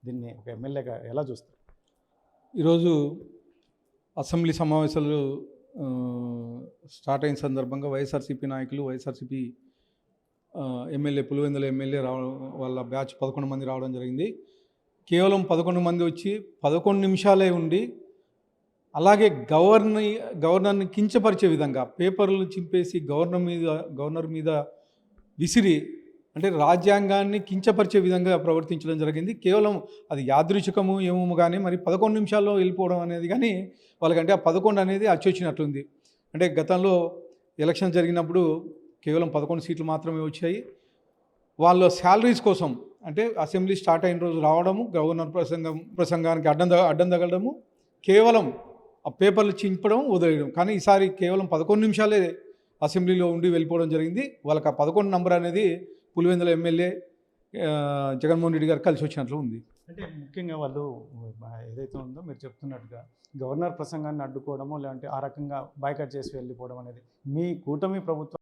దీన్ని ఒక ఎమ్మెల్యేగా ఎలా చూస్తారు? ఈరోజు అసెంబ్లీ సమావేశాలు ఆ, స్టార్ట్ అయిన సందర్భంగా వైఎస్ఆర్సీపీ నాయకులు, వైఎస్ఆర్సీపీ ఎమ్మెల్యే పులివెందుల ఎమ్మెల్యే రావడం, వాళ్ళ బ్యాచ్ 11 మంది రావడం జరిగింది. కేవలం 11 మంది వచ్చి 11 నిమిషాలే ఉండి, అలాగే గవర్నర్ని కించపరిచే విధంగా పేపర్లు చింపేసి గవర్నర్ మీద విసిరి, అంటే రాజ్యాంగాన్ని కించపరిచే విధంగా ప్రవర్తించడం జరిగింది. కేవలం అది యాదృచ్ఛికము ఏమో కానీ మరి 11 నిమిషాల్లో వెళ్ళిపోవడం అనేది కానీ వాళ్ళకంటే ఆ 11 అనేది అచ్చొచ్చినట్లుంది. అంటే గతంలో ఎలక్షన్ జరిగినప్పుడు కేవలం 11 సీట్లు మాత్రమే వచ్చాయి. వాళ్ళ శాలరీస్ కోసం, అంటే అసెంబ్లీ స్టార్ట్ అయిన రోజు రావడము, గవర్నర్ ప్రసంగానికి అడ్డం తగలడము, కేవలం ఆ పేపర్లు చింపడం, వదిలేయడం. కానీ ఈసారి కేవలం 11 నిమిషాలే అసెంబ్లీలో ఉండి వెళ్ళిపోవడం జరిగింది. వాళ్ళకి ఆ 11 నంబర్ అనేది పులివెందుల ఎమ్మెల్యే జగన్మోహన్ రెడ్డి గారు కలిసి వచ్చినట్లు ఉంది. అంటే ముఖ్యంగా వాళ్ళు ఏదైతే ఉందో మీరు చెప్తున్నట్టుగా గవర్నర్ ప్రసంగాన్ని అడ్డుకోవడము, లేదంటే ఆ రకంగా బాయ్కాట్ చేసి వెళ్ళిపోవడం అనేది మీ కూటమి ప్రభుత్వం